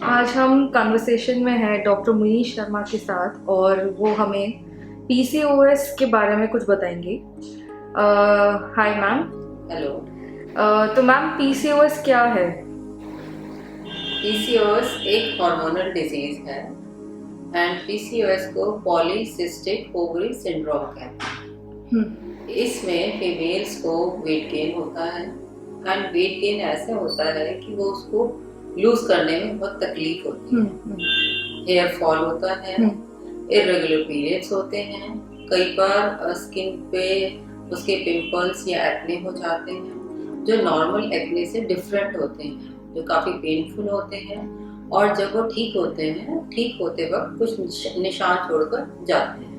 आज हम कन्वर्सेशन में हैं डॉक्टर मुनीश शर्मा के साथ और वो हमें पीसीओएस के बारे में कुछ बताएंगे। Hi ma'am. हेलो। तो मैम पीसीओएस क्या है? पीसीओएस एक हार्मोनल डिजीज है एंड पीसीओएस को पॉलीसिस्टिक ओवरी सिंड्रोम कहते हैं। इसमें फीमेल्स को वेट गेन होता है एंड वेट गेन ऐसे होता है कि वो उसको लूज करने में बहुत तकलीफ होती है। हेयर फॉल होता है, इरेगुलर पीरियड्स होते हैं, कई बार स्किन पे उसके पिंपल्स या एक्ने हो जाते हैं जो नॉर्मल एक्ने से डिफरेंट होते हैं, जो काफ़ी पेनफुल होते हैं और जब वो ठीक होते हैं, ठीक होते वक्त कुछ निशान छोड़कर जाते हैं।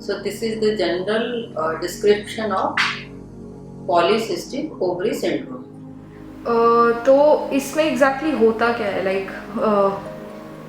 So this is the general description of polycystic ovary syndrome. तो इसमें एग्जैक्टली होता क्या है, लाइक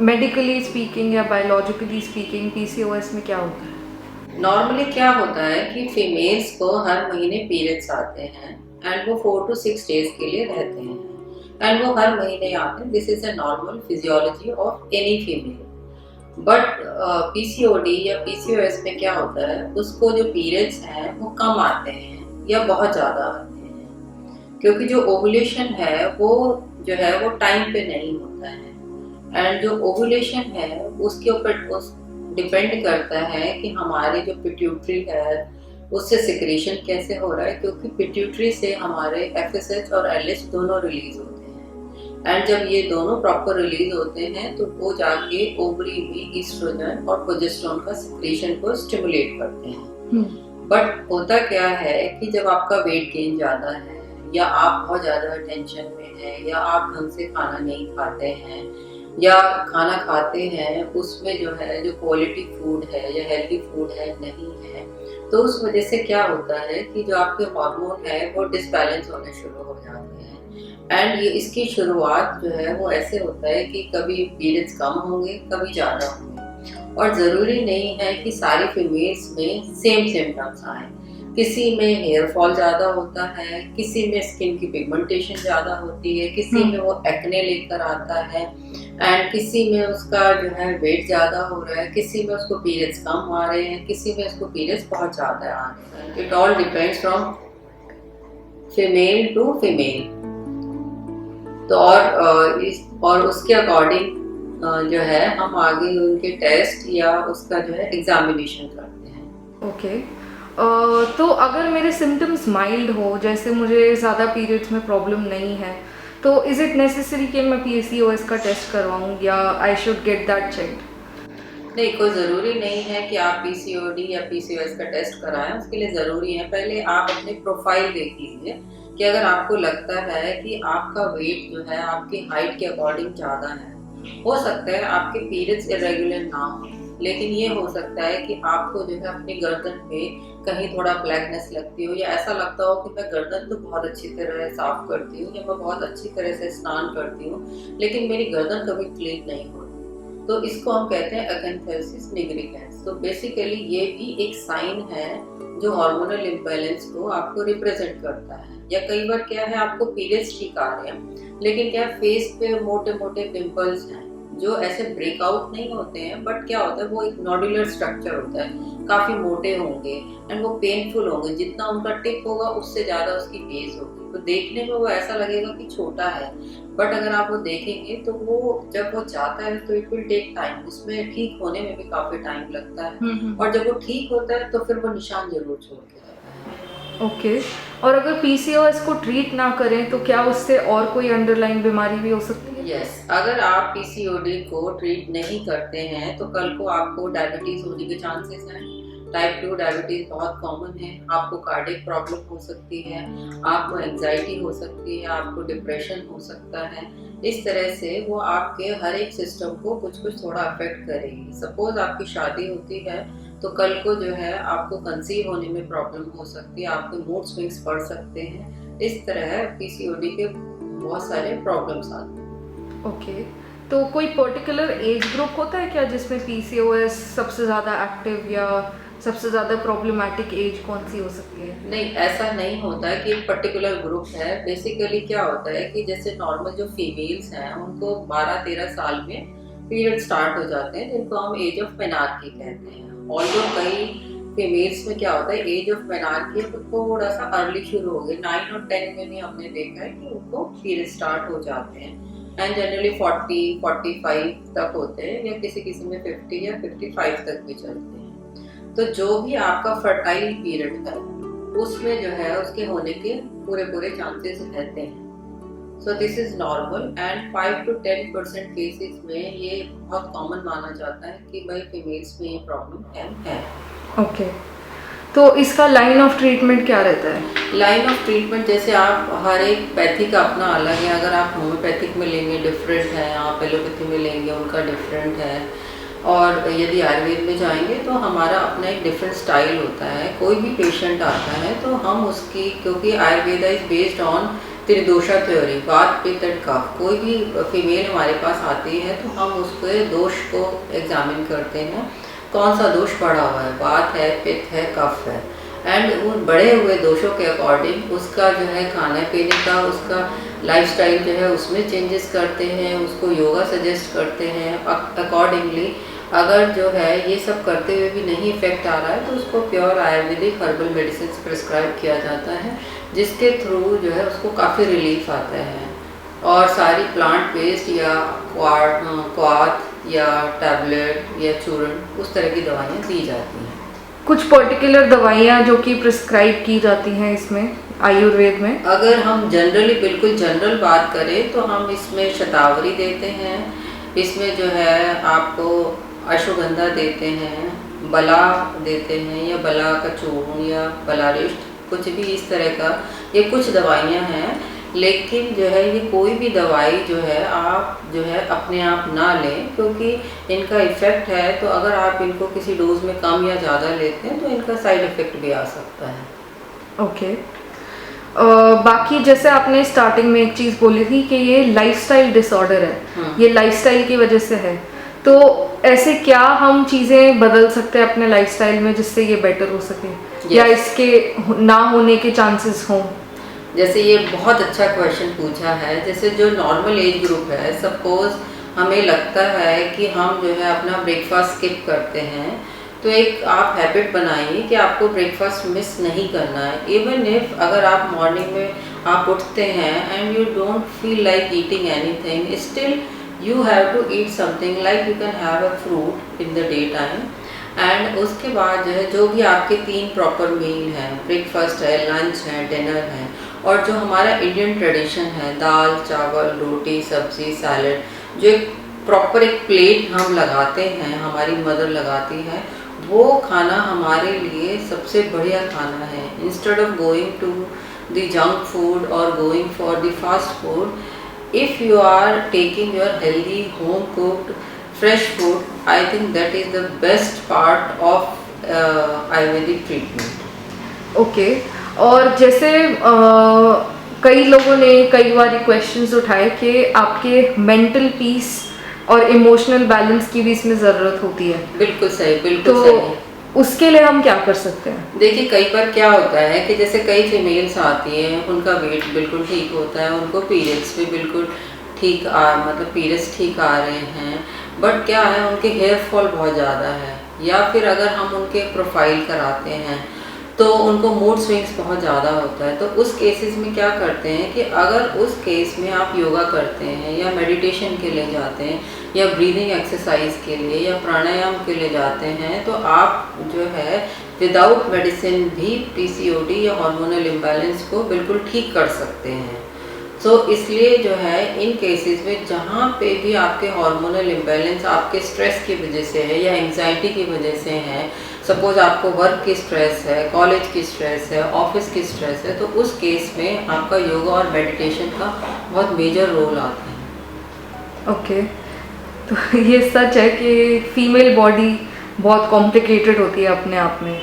मेडिकली स्पीकिंग या बायोलॉजिकली स्पीकिंग पीसीओएस में क्या होता है? नॉर्मली क्या होता है कि फीमेल्स को हर महीने पीरियड्स आते हैं एंड वो 4 to 6 डेज के लिए रहते हैं एंड वो हर महीने आते हैं। This is a normal physiology of any female. But PCOD या पीसीओएस में क्या होता है, उसको जो पीरियड्स हैं वो कम आते हैं या बहुत ज़्यादा आते हैं, क्योंकि जो ओवुलेशन है वो जो है वो टाइम पे नहीं होता है एंड जो ओवुलेशन है उसके ऊपर डिपेंड करता है कि हमारे जो पिट्यूटरी है उससे सिक्रेशन कैसे हो रहा है, क्योंकि पिट्यूटरी से हमारे एफएसएच और एलएच दोनों रिलीज होते हैं एंड जब ये दोनों प्रॉपर रिलीज होते हैं तो वो जाके ओवरी में ईस्ट्रोजन और प्रोजेस्टेरोन का सिक्रेशन को स्टिमुलेट करते हैं। बट होता क्या है कि जब आपका वेट गेन ज़्यादा है या आप बहुत ज़्यादा टेंशन में हैं या आप ढंग से खाना नहीं खाते हैं या खाना खाते हैं उसमें जो है जो क्वालिटी फूड है या हेल्दी फूड है नहीं है, तो उस वजह से क्या होता है कि जो आपके हार्मोन है वो डिसबैलेंस होने शुरू हो जाते हैं एंड ये इसकी शुरुआत जो है वो ऐसे होता है कि कभी पीरियड्स कम होंगे कभी ज़्यादा होंगे और ज़रूरी नहीं है कि सारी फीमेल्स में सेम सिम्टम्स आए। किसी में हेयर फॉल ज़्यादा होता है, किसी में स्किन की पिगमेंटेशन ज़्यादा होती है, किसी में वो एक्ने लेकर आता है एंड किसी में उसका जो है वेट ज़्यादा हो रहा है, किसी में उसको पीरियड्स कम आ रहे हैं, किसी में उसको पीरियड्स बहुत ज़्यादा आ रहे हैं। It all depends from female to female. तो और उसके अकॉर्डिंग जो है हम आगे उनके टेस्ट या उसका जो है एग्जामिनेशन करते हैं। ओके। तो अगर मेरे सिम्टम्स माइल्ड हो, जैसे मुझे ज़्यादा पीरियड्स में प्रॉब्लम नहीं है, तो इज़ इट नेसेसरी कि मैं पीसीओएस का टेस्ट करवाऊँ या I should get that checked? नहीं, कोई ज़रूरी नहीं है कि आप पीसीओडी या पीसीओएस का टेस्ट कराएं। उसके लिए ज़रूरी है पहले आप अपने प्रोफाइल देख लीजिए कि अगर आपको लगता है कि आपका वेट जो है आपकी हाइट के अकॉर्डिंग ज़्यादा है, हो सकता है आपके पीरियड्स इरेगुलर ना हो, लेकिन ये हो सकता है कि आपको जो है अपनी गर्दन पे कहीं थोड़ा ब्लैकनेस लगती हो या ऐसा लगता हो कि मैं गर्दन तो बहुत अच्छी तरह साफ करती हूँ या मैं बहुत अच्छी तरह से स्नान करती हूँ लेकिन मेरी गर्दन कभी क्लीन नहीं होती, तो इसको हम कहते हैं अकेंथेसिस निग्रिकेंस। तो बेसिकली ये भी एक साइन है जो हार्मोनल इम्बैलेंस को आपको रिप्रेजेंट करता है। या कई बार क्या है आपको पीरियड्स ठीक आ रहे हैं लेकिन क्या फेस पे मोटे मोटे पिंपल्स हैं जो ऐसे ब्रेकआउट नहीं होते हैं, बट क्या होता है वो एक नोडुलर स्ट्रक्चर होता है, काफ़ी मोटे होंगे एंड वो पेनफुल होंगे, जितना उनका टिप होगा उससे ज़्यादा उसकी बेस होगी, तो देखने में वो ऐसा लगेगा कि छोटा है, बट अगर आप वो देखेंगे तो वो जब वो जाता है तो इट विल टेक टाइम, उसमें ठीक होने में भी काफ़ी टाइम लगता है और जब वो ठीक होता है तो फिर वो निशान जरूर छोड़ के जाता है। ओके। और अगर पीसीओएस को ट्रीट ना करें तो क्या उससे और कोई अंडरलाइन बीमारी भी हो सकती है? यस, अगर आप पीसीओडी को ट्रीट नहीं करते हैं तो कल को आपको डायबिटीज होने के चांसेस हैं। टाइप 2 डायबिटीज बहुत कॉमन है, आपको कार्डियक प्रॉब्लम हो सकती है, आपको एंजाइटी हो सकती है, आपको डिप्रेशन हो सकता है। इस तरह से वो आपके हर एक सिस्टम को कुछ कुछ थोड़ा अफेक्ट करेगी। सपोज आपकी शादी होती है तो कल को जो है आपको कंसीव होने में प्रॉब्लम हो सकती है, आपके मूड स्विंग्स बढ़ सकते हैं। इस तरह पीसीओडी के बहुत सारे प्रॉब्लम्स आते हैं। ओके। तो कोई पर्टिकुलर एज ग्रुप होता है क्या जिसमें पीसीओएस सबसे ज़्यादा एक्टिव या सबसे ज़्यादा प्रॉब्लमेटिक एज कौन सी हो सकती है? नहीं, ऐसा नहीं होता है कि एक पर्टिकुलर ग्रुप है। बेसिकली क्या होता है कि जैसे नॉर्मल जो फीमेल्स हैं उनको 12-13 साल में पीरियड स्टार्ट हो जाते हैं, जिनको हम एज ऑफ मेनार्की कहते हैं। ऑल्दो कई फीमेल्स में क्या होता है, एज ऑफ मेनार्की तो थोड़ा सा अर्ली शुरू हो गई, 9 और 10 में भी हमने देखा है कि उनको पीरियड स्टार्ट हो जाते हैं। एंड जनरली 40-45 तक होते हैं, या किसी किसी में 50 या 55 तक भी चलते हैं। तो जो भी आपका फर्टाइल पीरियड है उसमें जो है उसके होने के पूरे पूरे चांसेस रहते हैं। So this is normal and 5 to 10% cases में ये बहुत कॉमन माना जाता है कि भाई फीमेल्स में ये प्रॉब्लम है। ओके, तो इसका लाइन ऑफ ट्रीटमेंट क्या रहता है? लाइन ऑफ ट्रीटमेंट जैसे आप हर एक पैथी का अपना अलग है। अगर आप होम्योपैथिक में लेंगे डिफरेंट है, आप एलोपैथी में लेंगे उनका डिफरेंट है, और यदि आयुर्वेद में जाएंगे तो हमारा अपना एक डिफरेंट स्टाइल होता है। कोई भी पेशेंट आता है तो हम उसकी, क्योंकि Ayurveda is based on tridosha theory, vata pitta and कफ। कोई भी फीमेल हमारे पास आती है तो हम उसके दोष को एग्जामिन करते हैं, कौन सा दोष बढ़ा हुआ है, वात है, पित्त है, कफ है, एंड उन बढ़े हुए दोषों के अकॉर्डिंग उसका जो है खाने पीने का, उसका लाइफस्टाइल जो है उसमें चेंजेस करते हैं, उसको योगा सजेस्ट करते हैं। अकॉर्डिंगली अगर जो है ये सब करते हुए भी नहीं इफेक्ट आ रहा है तो उसको pure Ayurvedic herbal medicine prescribe किया जाता है, जिसके थ्रू जो है उसको काफ़ी रिलीफ आता है। और सारी प्लांट बेस्ड या क्वाथ या टैबलेट या चूर्ण उस तरह की दवाइयाँ दी जाती हैं। कुछ पर्टिकुलर दवाइयाँ जो कि प्रिस्क्राइब की जाती हैं इसमें आयुर्वेद में? अगर हम जनरली बिल्कुल जनरल बात करें तो हम इसमें शतावरी देते हैं, इसमें जो है आपको अश्वगंधा देते हैं, बला देते हैं, या बला का चूर्ण या बलारिष्ट, कुछ भी इस तरह का, ये कुछ दवाइयाँ हैं। लेकिन जो है ये कोई भी दवाई जो है आप जो है अपने आप ना लें, क्योंकि इनका इफ़ेक्ट है तो अगर आप इनको किसी डोज में कम या ज़्यादा लेते हैं तो इनका साइड इफ़ेक्ट भी आ सकता है। ओके, बाकी जैसे आपने स्टार्टिंग में एक चीज़ बोली थी कि ये लाइफस्टाइल डिसऑर्डर है, ये लाइफस्टाइल की वजह से है, तो ऐसे क्या हम चीज़ें बदल सकते हैं अपने लाइफस्टाइल में जिससे ये बेटर हो सके? या इसके ना होने के चांसेस हों? जैसे ये बहुत अच्छा क्वेश्चन पूछा है। जैसे जो नॉर्मल एज ग्रुप है, सपोज हमें लगता है कि हम जो है अपना ब्रेकफास्ट स्किप करते हैं, तो एक आप हैबिट बनाइए कि आपको ब्रेकफास्ट मिस नहीं करना है। इवन इफ अगर आप मॉर्निंग में आप उठते हैं and you don't feel like eating anything, still you have to eat something, like you can have a fruit in the day time. एंड उसके बाद जो है जो भी आपके 3 प्रॉपर मील हैं, ब्रेकफास्ट है, लंच है, डिनर है, और जो हमारा इंडियन ट्रेडिशन है, दाल चावल रोटी सब्जी सैलड, जो एक प्रॉपर एक प्लेट हम लगाते हैं, हमारी मदर लगाती है, वो खाना हमारे लिए सबसे बढ़िया खाना है। Instead of going to the junk food और going for the fast food, if you are taking your healthy home cooked fresh food, I think that is the best part of Ayurvedic treatment. Okay, और जैसे कई लोगों ने कई बार questions उठाए कि आपके मेंटल पीस और इमोशनल बैलेंस की भी इसमें ज़रूरत होती है। बिल्कुल सही, बिल्कुल तो सही। उसके लिए हम क्या कर सकते हैं? देखिए कई बार क्या होता है कि जैसे कई फीमेल्स आती हैं, उनका वेट बिल्कुल ठीक होता है, उनको पीरियड्स भी बिल्कुल ठीक मतलब पीरियड्स ठीक आ रहे हैं, बट क्या है उनके हेयर फॉल बहुत ज़्यादा है, या फिर अगर हम उनके प्रोफाइल कराते हैं तो उनको मूड स्विंग्स बहुत ज़्यादा होता है। तो उस केसेस में क्या करते हैं कि अगर उस केस में आप योगा करते हैं या मेडिटेशन के लिए जाते हैं या ब्रीदिंग एक्सरसाइज के लिए या प्राणायाम के लिए जाते हैं, तो आप जो है विदाउट मेडिसिन भी पीसीओडी या हार्मोनल इम्बैलेंस को बिल्कुल ठीक कर सकते हैं। सो इसलिए जो है इन केसेस में जहाँ पे भी आपके हार्मोनल इम्बैलेंस आपके स्ट्रेस की वजह से है या एंजाइटी की वजह से है, सपोज आपको वर्क की स्ट्रेस है, कॉलेज की स्ट्रेस है, ऑफिस की स्ट्रेस है, तो उस केस में आपका योगा और मेडिटेशन का बहुत मेजर रोल आता है। ओके, तो ये सच है कि फीमेल बॉडी बहुत कॉम्प्लिकेटेड होती है अपने आप में,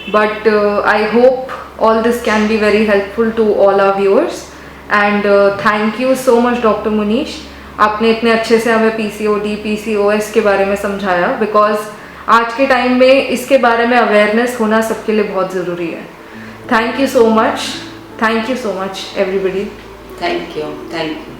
but I hope all this can be very helpful to all our viewers, and thank you so much doctor Munish, आपने इतने अच्छे से हमें पीसीओडी पीसीओएस के बारे में समझाया, बिकॉज आज के टाइम में इसके बारे में अवेयरनेस होना सबके लिए बहुत ज़रूरी है। Thank you so much everybody. Thank you.